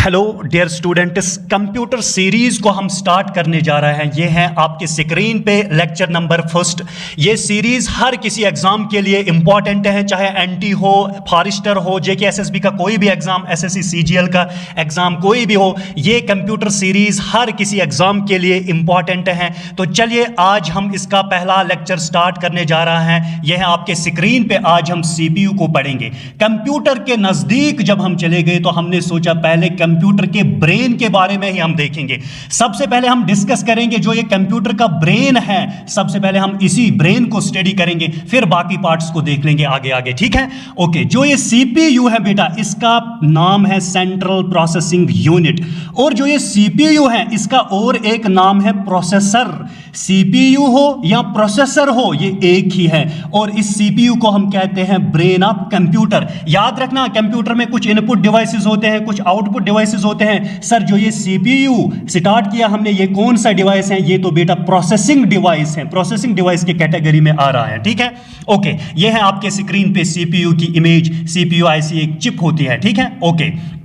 Hello dear students, computer series को हम start करने जा रहे हैं। ये है आपके स्क्रीन पे लेक्चर नंबर फर्स्ट। ये सीरीज हर किसी एग्जाम के लिए इंपॉर्टेंट है, चाहे एनटी हो, फॉरेस्टर हो, जेकेएसएसबी का कोई भी एग्जाम, एसएससी सीजीएल का एग्जाम कोई भी हो, ये कंप्यूटर सीरीज हर किसी एग्जाम के लिए इंपॉर्टेंट है। तो चलिए आज हम इसका पहला लेक्चर स्टार्ट करने जा रहे हैं। यह है आपके स्क्रीन पे। आज हम सीपीयू को पढ़ेंगे। कंप्यूटर के नजदीक जब हम चले गए तो हमने सोचा पहले कंप्यूटर के ब्रेन के बारे में ही हम देखेंगे। सबसे पहले हम डिस्कस करेंगे जो ये कंप्यूटर का ब्रेन है, सबसे पहले हम इसी ब्रेन को स्टडी करेंगे, फिर बाकी पार्ट्स को देख लेंगे आगे आगे। ठीक है, ओके। जो ये सीपीयू है बेटा, इसका नाम है सेंट्रल प्रोसेसिंग यूनिट, और जो ये सीपीयू है इसका और एक नाम है प्रोसेसर। सीपीयू हो या प्रोसेसर हो, ये एक ही है, और इस सीपीयू को हम कहते हैं ब्रेन ऑफ कंप्यूटर। याद रखना, कंप्यूटर में कुछ इनपुट डिवाइसेस होते हैं, कुछ आउटपुट डिवाइसेस होते हैं। सर जो ये सीपीयू स्टार्ट किया हमने, ये कौन सा डिवाइस है? ये तो बेटा प्रोसेसिंग डिवाइस है, प्रोसेसिंग डिवाइस के कैटेगरी में आ रहा है। ठीक है, ओके। ये है आपके स्क्रीन पे सीपीयू की इमेज। सीपीयू ऐसी एक चिप होती है। ठीक है, ओके।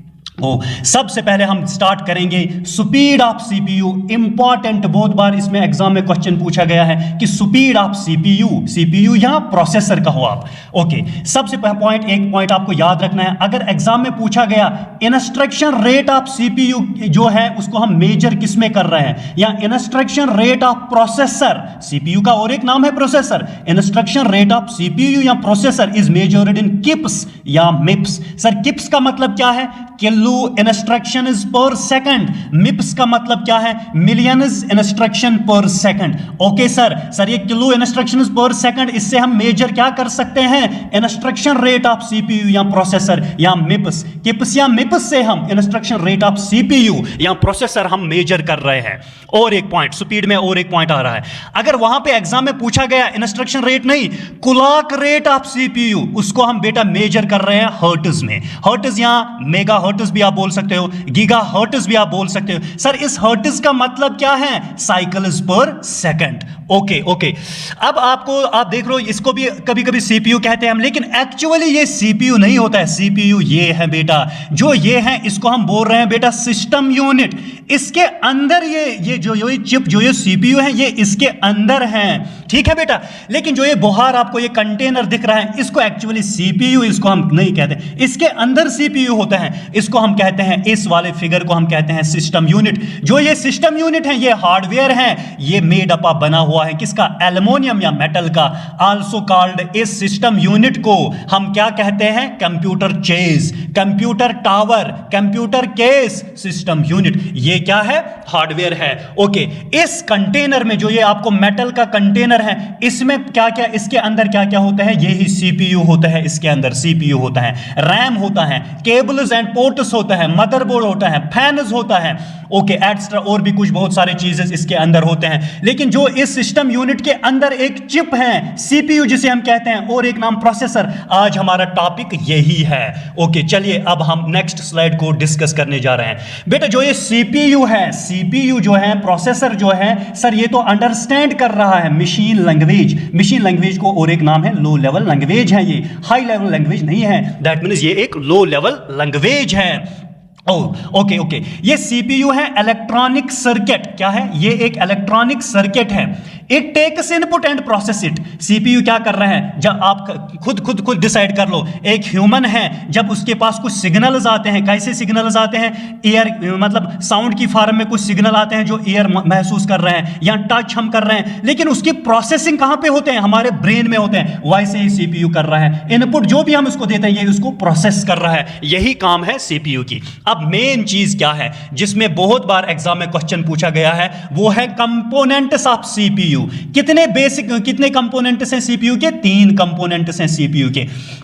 सबसे पहले हम स्टार्ट करेंगे स्पीड ऑफ सीपीयू। इंपॉर्टेंट, बहुत बार इसमें एग्जाम में क्वेश्चन पूछा गया है कि स्पीड ऑफ सीपीयू, सीपीयू या प्रोसेसर कहो आप। ओके, सबसे पहला एक पॉइंट आपको याद रखना है। अगर एग्जाम में पूछा गया इंस्ट्रक्शन रेट ऑफ सीपीयू जो है उसको हम मेजर किस में कर रहे हैं, या instruction rate of processor, CPU का और एक नाम है processor. Instruction rate of CPU या processor is measured in KIPS या मिप्स। सर किप्स का मतलब क्या है? Kilo instructions per second. MIPS का मतलब क्या है? Millions instruction per second. Okay sir ये किलो इंस्ट्रक्शंस पर सेकंड, इससे हम मेजर क्या कर सकते हैं? इंस्ट्रक्शन रेट ऑफ सीपीयू या प्रोसेसर या मिप्स। किप्स या मिप्स से हम इंस्ट्रक्शन रेट ऑफ सीपीयू या प्रोसेसर हम मेजर कर रहे हैं। और एक पॉइंट स्पीड में, और एक पॉइंट आ रहा है। अगर वहां पे एग्जाम में पूछा गया इंस्ट्रक्शन रेट नहीं, क्लॉक रेट ऑफ सीपीयू, उसको हम बेटा मेजर कर रहे हैं हर्ट्ज में। हर्ट्ज या मेगा हर्ट्ज भी आप बोल सकते हो, गीगा हर्ट्ज भी आप बोल सकते हो। सर इस हर्ट्ज का मतलब क्या है? साइकिल्स पर सेकंड। Okay okay. अब आप देख लो, इसको भी कभी कभी सीपीयू कहते हैं हम, लेकिन एक्चुअली ये सीपीयू नहीं होता है। सीपीयू ये है बेटा, जो ये है इसको हम बोल रहे हैं बेटा सिस्टम यूनिट। इसके अंदर ये जो ये चिप, जो ये सीपीयू है, ये इसके अंदर है। ठीक है बेटा, लेकिन जो ये बुहार आपको ये कंटेनर दिख रहा है, इसको एक्चुअली सीपीयू इसको हम नहीं कहते। इसके अंदर सीपीयू होता है, इसको हम कहते हैं, इस वाले फिगर को हम कहते हैं सिस्टम यूनिट। जो ये सिस्टम यूनिट है, ये हार्डवेयर है, ये मेड अप बना हुआ है किसका? एल्युमिनियम या मेटल का। आल्सो कॉल्ड, इस सिस्टम यूनिट को हम क्या कहते हैं? Computer chase, computer tower, computer case, system unit. ये क्या है? हार्डवेयर है। ओके, इस कंटेनर में जो ये आपको मेटल का कंटेनर है, इसमें क्या क्या, इसके अंदर क्या क्या होता है? यही सीपीयू होता है, इसके अंदर सीपीयू होता है, रैम होता है, केबल्स एंड पोर्ट्स होता है, मदरबोर्ड होता है, फैन्स होता है। ओके, एक्स्ट्रा और भी कुछ बहुत सारे चीजें इसके अंदर होते हैं। लेकिन जो इस सिस्टम यूनिट के अंदर एक चिप है, सीपीयू जिसे हम कहते हैं, और एक नाम प्रोसेसर। आज हमारा टॉपिक यही है। ओके, चलिए अब हम नेक्स्ट स्लाइड को डिस्कस करने जा रहे हैं। बेटा जो ये सीपीयू है, सीपीयू जो है, प्रोसेसर जो है, सर ये तो अंडरस्टैंड कर रहा है मशीन लैंग्वेज। मशीन लैंग्वेज को और एक नाम है लो लेवल लैंग्वेज है। ये हाई लेवल लैंग्वेज नहीं है, दैट मीन्स ये एक लो लेवल लैंग्वेज है। Okay okay. ये सीपीयू है इलेक्ट्रॉनिक सर्किट। क्या है? ये एक इलेक्ट्रॉनिक सर्किट है। It takes input and process it. CPU क्या कर रहा है? जब आप खुद डिसाइड कर लो, एक ह्यूमन है, जब उसके पास कुछ सिग्नल्स आते हैं, कैसे सिग्नल्स आते हैं? ईयर, मतलब साउंड की फॉर्म में कुछ सिग्नल आते हैं जो ईयर महसूस कर रहे हैं, या टच हम कर रहे हैं, लेकिन उसकी प्रोसेसिंग कहां पे होते हैं? हमारे ब्रेन में होते हैं। वैसे ही सीपीयू कर रहा है, इनपुट जो भी हम उसको देते हैं, ये उसको प्रोसेस कर रहा है। यही काम है सीपीयू की। अब मेन चीज क्या है जिसमें बहुत बार एग्जाम में क्वेश्चन पूछा गया है, वो है कंपोनेंट्स ऑफ सीपीयू। कितने कंपोनेंट्स हैं सीपीयू के? 3 कंपोनेंट्स हैं सीपीयू के।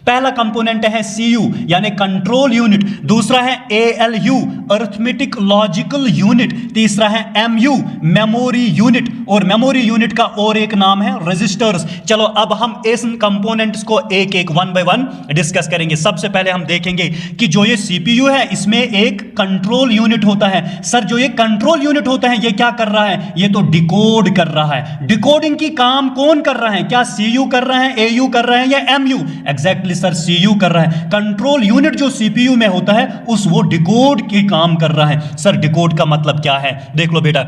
पहला कंपोनेंट है सीयू यानी कंट्रोल यूनिट, दूसरा है एएलयू अरिथमेटिक लॉजिकल यूनिट, तीसरा है एमयू मेमोरी यूनिट, और मेमोरी यूनिट का और एक नाम है रजिस्टर्स। चलो अब हम इस कंपोनेंट्स को एक एक 1 बाय 1 डिस्कस करेंगे। सबसे पहले हम देखेंगे कि जो ये सीपीयू है, इसमें एक कंट्रोल यूनिट होता है। सर जो ये कंट्रोल यूनिट होता है, ये क्या कर रहा है? ये तो डिकोड कर रहा है। डिकोडिंग की काम कौन कर रहा है? क्या सीयू कर रहा है, एयू कर रहा है या एमयू? एग्जैक्टली सर, सीयू कर रहा है। कंट्रोल यूनिट जो सीपीयू में होता है उस वो डिकोड की काम कर रहा है। सर डिकोड का मतलब क्या है? देख लो बेटा,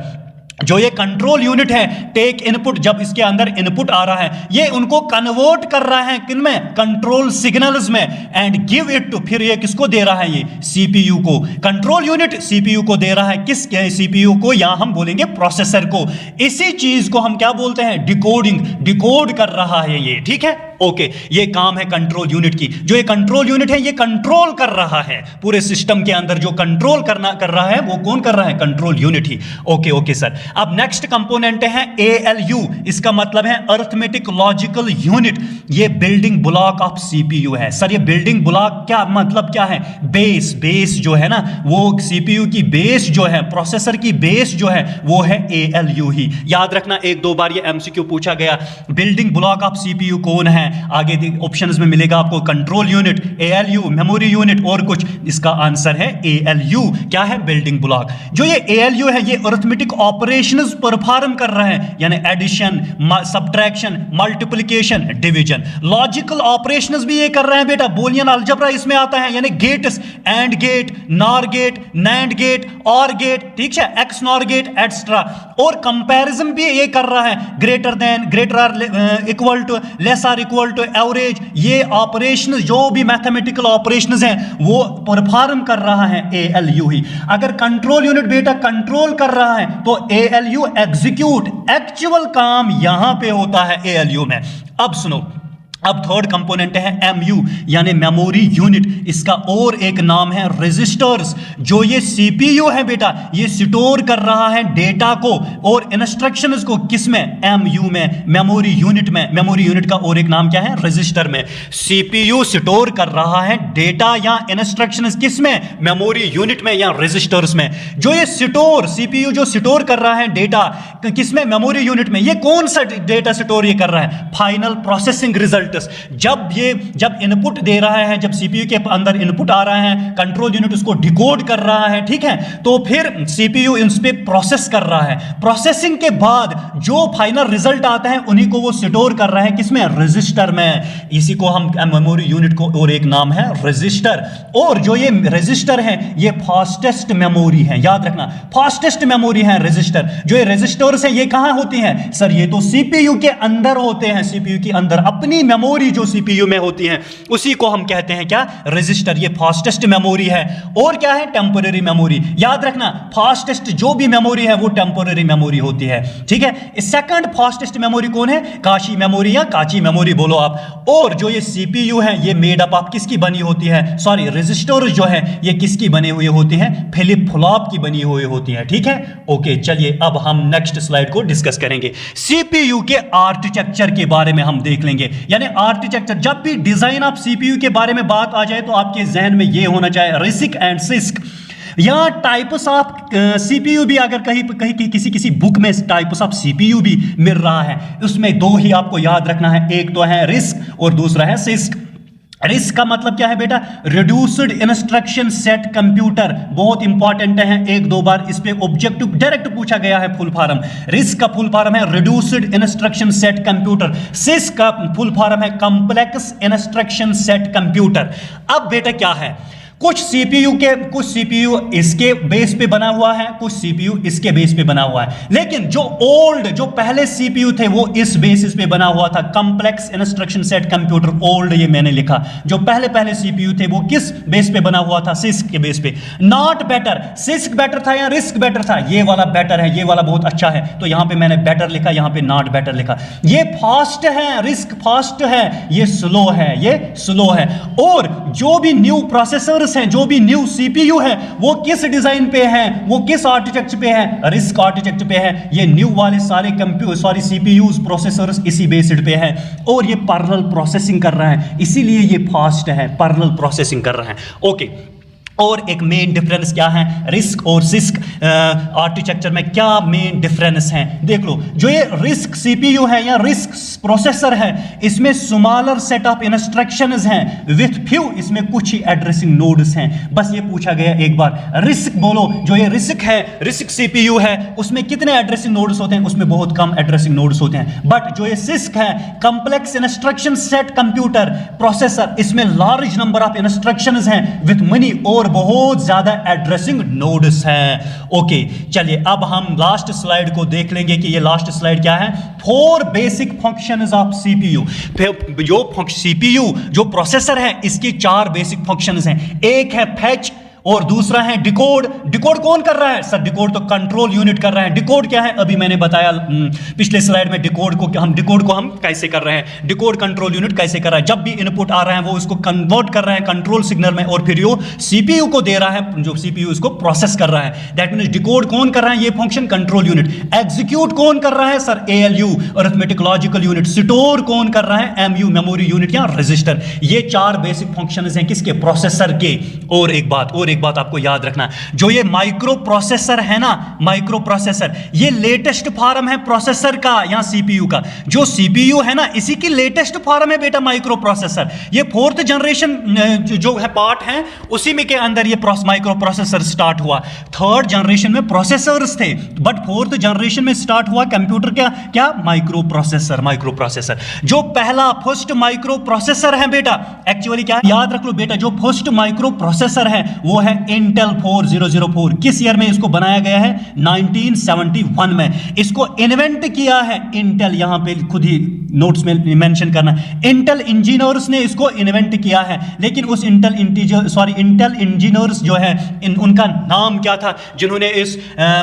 जो ये कंट्रोल यूनिट है, टेक इनपुट, जब इसके अंदर इनपुट आ रहा है ये उनको कन्वर्ट कर रहा है किन में? कंट्रोल सिग्नल्स में, एंड गिव इट टू, फिर ये किसको दे रहा है? ये सीपीयू को। कंट्रोल यूनिट सीपीयू को दे रहा है, किस सीपीयू को? यहां हम बोलेंगे प्रोसेसर को। इसी चीज को हम क्या बोलते हैं? डिकोडिंग। डिकोड कर रहा है ये, ठीक है, ओके। ये काम है कंट्रोल यूनिट की। जो ये कंट्रोल यूनिट है ये कंट्रोल कर रहा है पूरे सिस्टम के अंदर, जो कंट्रोल कर रहा है वो कौन कर रहा है? कंट्रोल यूनिट ही। Okay okay sir. अब नेक्स्ट कंपोनेंट है ALU। इसका मतलब है अरिथमेटिक लॉजिकल यूनिट। ये बिल्डिंग ब्लॉक ऑफ सीपीयू है। सर ये बिल्डिंग ब्लॉक क्या मतलब क्या है? बेस। बेस जो है ना, वो सीपीयू की बेस जो है, प्रोसेसर की बेस जो है वो है ALU ही। याद रखना, एक दो बार ये MCQ पूछा गया, बिल्डिंग ब्लॉक ऑफ सीपीयू कौन है? आगे ऑप्शंस में मिलेगा आपको control unit, ALU, memory unit और कुछ। इसका आंसर है ALU। क्या है? Building block. जो ये ALU है ये अरिथमेटिक ऑपरेशंस परफॉर्म कर रहा है, यानी addition, subtraction, multiplication, division. Logical operations भी ये कर रहे हैं बेटा। बूलियन अलजेब्रा इसमें आता है, यानी gates, and gate, nor gate, nand gate, or gate, ठीक है, एक्स नॉर गेट, एटसेट्रा। और कंपैरिजन भी ये कर रहा है, greater than, greater or equal to, less or equal to, average. ये ऑपरेशन जो भी मैथमेटिकल ऑपरेशंस हैं वो परफॉर्म कर रहा है ALU ही। अगर कंट्रोल यूनिट बेटा कंट्रोल कर रहा है तो ALU एग्जीक्यूट, एक्चुअल काम यहां पे होता है ALU में। अब सुनो, अब थर्ड कंपोनेंट है MU, यानी मेमोरी यूनिट। इसका और एक नाम है रजिस्टर्स। जो ये CPU है बेटा, ये स्टोर कर रहा है डेटा को और इंस्ट्रक्शंस को, किसमें? MU में, मेमोरी यूनिट में। मेमोरी यूनिट का और एक नाम क्या है? रजिस्टर में। CPU स्टोर कर रहा है डेटा या इंस्ट्रक्शंस किसमें? मेमोरी यूनिट में या रजिस्टर्स में। जो ये स्टोर, CPU जो स्टोर कर रहा है डेटा किसमें? मेमोरी यूनिट में। ये कौन सा डेटा स्टोर ये कर रहा है? Final processing result. जब इनपुट दे रहा है, जब सीपीयू के अंदर इनपुट आ रहा है, कंट्रोल यूनिट उसको डिकोड कर रहा है, ठीक है, तो फिर सीपीयू इन पे प्रोसेस कर रहा है। प्रोसेसिंग के बाद जो फाइनल रिजल्ट आता है उन्हीं को वो स्टोर कर रहा है किसमें? रजिस्टर में। इसी को हम मेमोरी यूनिट को और एक नाम है रजिस्टर। और जो ये रजिस्टर है ये फास्टेस्ट मेमोरी है, याद रखना, फास्टेस्ट मेमोरी है रजिस्टर। जो ये रजिस्टर्स है ये कहां होती हैं? सर ये तो सीपीयू के अंदर होते हैं। सीपीयू के अंदर अपनी मेमोरी जो सीपीयू में होती है उसी को हम कहते हैं क्या? रजिस्टर। ये फास्टेस्ट मेमोरी है। और क्या है? Temporary memory. याद रखना, फास्टेस्ट जो भी मेमोरी है वो टेम्पररी मेमोरी होती है, ठीक है। सेकंड फास्टेस्ट मेमोरी कौन है? काशी मेमोरी या काची मेमोरी बोलो आप। और जो ये सीपीयू है ये मेड अप ऑफ किसकी बनी होती है? सॉरी, रजिस्टर जो है ये किसकी बनी हुई होती है? फ्लिप फ्लॉप की बनी हुई होती है, ठीक है, ओके। चलिए अब हम नेक्स्ट स्लाइड को डिस्कस करेंगे। सीपीयू के आर्किटेक्चर के बारे में हम देख लेंगे, यानी आर्किटेक्चर। जब भी डिजाइन ऑफ सीपीयू के बारे में बात आ जाए तो आपके जहन में यह होना चाहिए रिस्क एंड सिस्क। यहां टाइप्स ऑफ सीपीयू भी अगर कहीं किसी बुक में टाइप्स ऑफ सीपीयू भी मिल रहा है, उसमें दो ही आपको याद रखना है, एक तो है रिस्क और दूसरा है सिस्क। रिस्क का मतलब क्या है बेटा? Reduced instruction set computer. बहुत इंपॉर्टेंट है, एक दो बार इस पे ऑब्जेक्टिव डायरेक्ट पूछा गया है फुल फॉर्म। रिस्क का फुल फॉर्म है reduced instruction set computer. Six का फुल फॉर्म है कॉम्प्लेक्स इंस्ट्रक्शन सेट कंप्यूटर। अब बेटा क्या है, कुछ सीपीयू इसके बेस पे बना हुआ है, कुछ सीपीयू इसके बेस पे बना हुआ है। लेकिन जो पहले सीपीयू थे वो इस बेसिस पे बना हुआ था, complex instruction set computer. Old ये मैंने लिखा, जो पहले सीपीयू थे वो किस बेस पे बना हुआ था? सिस्क के बेस पे। नॉट बेटर, सिस्क बेटर था या रिस्क बेटर था? ये वाला बेटर है, ये वाला बहुत अच्छा है, तो यहां पे मैंने बेटर लिखा, यहां पे नॉट बेटर लिखा। ये फास्ट है, रिस्क फास्ट है, ये स्लो है, ये स्लो है। और जो भी न्यू प्रोसेसर्स हैं, जो भी न्यू सीपीयू है वो किस डिजाइन पे है? वो किस आर्किटेक्चर पे है? रिस्क आर्किटेक्चर पे है। ये न्यू वाले सारे सीपीयूज प्रोसेसर्स इसी बेस्ड पे है और ये पैरेलल प्रोसेसिंग कर रहा है, इसीलिए ये फास्ट है, पैरेलल प्रोसेसिंग कर रहा है, ओके। और एक मेन डिफरेंस क्या है, रिस्क और सिस्क आर्किटेक्चर में क्या मेन डिफरेंस है देख लो। जो ये रिस्क सीपीयू है या रिस्क प्रोसेसर है, इसमें स्मॉलर सेट ऑफ इंस्ट्रक्शंस हैं विथ फ्यू, इसमें कुछ ही एड्रेसिंग नोड्स हैं। बस ये पूछा गया एक बार, रिस्क बोलो, जो ये रिस्क है, रिस्क सीपीयू है, उसमें कितने एड्रेसिंग नोड्स होते हैं, उसमें बहुत कम एड्रेसिंग नोड्स होते हैं। बट जो ये सिस्क है, complex instruction set computer processor, इसमें लार्ज नंबर ऑफ इंस्ट्रक्शंस हैं विथ मनी और बहुत ज्यादा एड्रेसिंग नोड्स हैं। ओके चलिए अब हम लास्ट स्लाइड को देख लेंगे कि ये लास्ट स्लाइड क्या है। 4 बेसिक फंक्शंस ऑफ सीपीयू। जो सीपीयू जो प्रोसेसर है, इसकी 4 बेसिक फंक्शंस हैं। एक है फेच और दूसरा है डिकोड। डिकोड कौन कर रहा है सर? डिकोड तो कंट्रोल यूनिट कर रहा है। डिकोड क्या है? अभी मैंने बताया पिछले स्लाइड में डिकोड को हम कैसे कर रहे हैं। डिकोड कंट्रोल यूनिट कैसे कर रहा है, जब भी इनपुट आ रहा है वो उसको कन्वर्ट कर रहा है कंट्रोल सिग्नल में और फिर यो सीपीयू को दे रहा है, जो सीपीयू इसको प्रोसेस कर रहा है। दैट मींस डिकोड कौन कर रहा है? ये फंक्शन कंट्रोल यूनिट। एग्जीक्यूट कौन कर रहा है sir? ALU arithmetic logical unit. Store कौन कर रहा है? एमयू मेमोरी यूनिट या रजिस्टर। ये 4 बेसिक फंक्शंस हैं किसके? प्रोसेसर के। और एक बात आपको याद रखना, जो ये माइक्रो प्रोसेसर है ना, माइक्रो प्रोसेसर, ये लेटेस्ट फॉर्म है प्रोसेसर का या सीपीयू का। जो सीपीयू है ना, इसी की लेटेस्ट फॉर्म है बेटा माइक्रो प्रोसेसर। ये 4th जनरेशन जो है पार्ट है, उसी में के अंदर ये माइक्रो प्रोसेसर स्टार्ट हुआ। 3rd जनरेशन में प्रोसेसर्स थे, बट 4th जनरेशन में स्टार्ट हुआ कंप्यूटर क्या माइक्रो प्रोसेसर। जो पहला फर्स्ट माइक्रो प्रोसेसर है बेटा, एक्चुअली क्या है याद रख लो बेटा, जो फर्स्ट माइक्रो प्रोसेसर है वो है इंटेल 4004। किस ईयर में इसको बनाया गया है? 1971 में। इसको इन्वेंट किया है इंटेल, यहां पे खुद ही नोट्स में मेंशन करना, इंटेल इंजीनियर्स ने इसको इन्वेंट किया है। लेकिन उस इंटेल इंजीनियर्स जो है उनका नाम क्या था जिन्होंने इस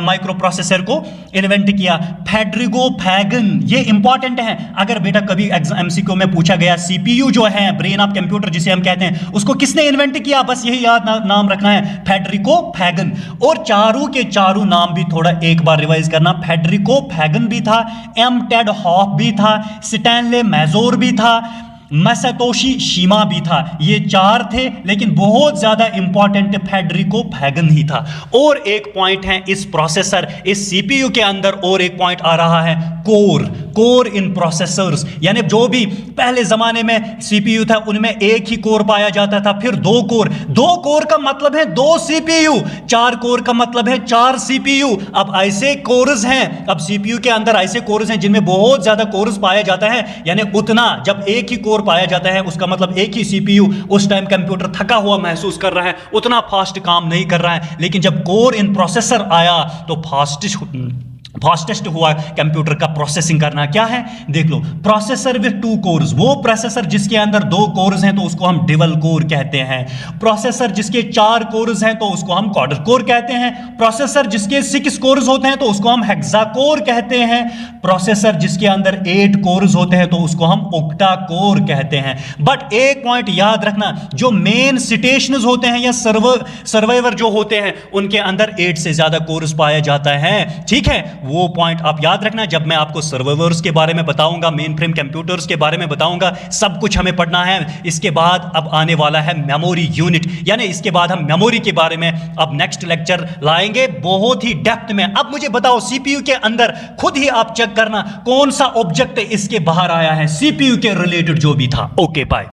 माइक्रो प्रोसेसर को इन्वेंट किया? फेडरिको फैगन। ये इंपॉर्टेंट है, अगर बेटा कभी एमसीक्यू में पूछा गया सीपीयू जो है ब्रेन ऑफ कंप्यूटर जिसे हम कहते हैं, उसको किसने इन्वेंट किया? बस यही याद नाम रखना है, फेडरिको फैगन। और चारों के चारों नाम भी थोड़ा एक बार रिवाइज करना। फेडरिको फैगन भी था, एम टेड हॉफ भी था, स्टैनले मैजोर भी था, मासातोशी शिमा भी था। ये 4 थे, लेकिन बहुत ज्यादा इंपॉर्टेंट फेडरिको फैगन ही था। और एक पॉइंट है इस प्रोसेसर, इस सीपीयू के अंदर और एक पॉइंट आ रहा है, कोर इन प्रोसेसर्स। यानी जो भी पहले जमाने में सीपीयू था उनमें एक ही कोर पाया जाता था, फिर 2 कोर का मतलब है 2 सीपीयू, 4 कोर का मतलब है 4 सीपीयू। अब ऐसे कोर्स हैं, अब सीपीयू के अंदर ऐसे कोर्स हैं जिनमें बहुत ज्यादा कोर्स पाया जाता है। यानी उतना जब एक ही कोर पाया जाता है उसका मतलब एक ही सीपीयू, उस टाइम कंप्यूटर थका हुआ महसूस कर रहा है, उतना फास्ट काम नहीं कर रहा है। लेकिन जब कोर इन प्रोसेसर आया तो फास्टेस्ट हुआ कंप्यूटर का प्रोसेसिंग करना। क्या है देख लो, प्रोसेसर विद 2 कोर्स। वो प्रोसेसर जिसके अंदर 2 कोर्स हैं तो उसको हम डुअल कोर कहते हैं। प्रोसेसर जिसके 4 कोर्स हैं तो उसको हम क्वाड्र कोर कहते हैं। प्रोसेसर जिसके 6 कोर्स होते हैं तो उसको हम हेक्सा कोर कहते हैं। प्रोसेसर जिसके अंदर 8 कोर्स होते हैं तो उसको हम ऑक्टा कोर कहते हैं। बट एक पॉइंट याद रखना, जो मेन स्टेशंस होते हैं या सर्वाइवर जो होते हैं उनके अंदर 8 से ज्यादा कोर्स पाया जाता है। ठीक है, वो पॉइंट आप याद रखना जब मैं आपको सर्वर्स के बारे में बताऊंगा, मेन फ्रेम कंप्यूटर्स के बारे में बताऊंगा, सब कुछ हमें पढ़ना है। इसके बाद अब आने वाला है मेमोरी यूनिट, यानी इसके बाद हम मेमोरी के बारे में अब नेक्स्ट लेक्चर लाएंगे बहुत ही डेप्थ में। अब मुझे बताओ सीपीयू के अंदर खुद ही आप चेक करना कौन सा ऑब्जेक्ट इसके बाहर आया है सीपीयू के रिलेटेड जो भी था। Okay bye.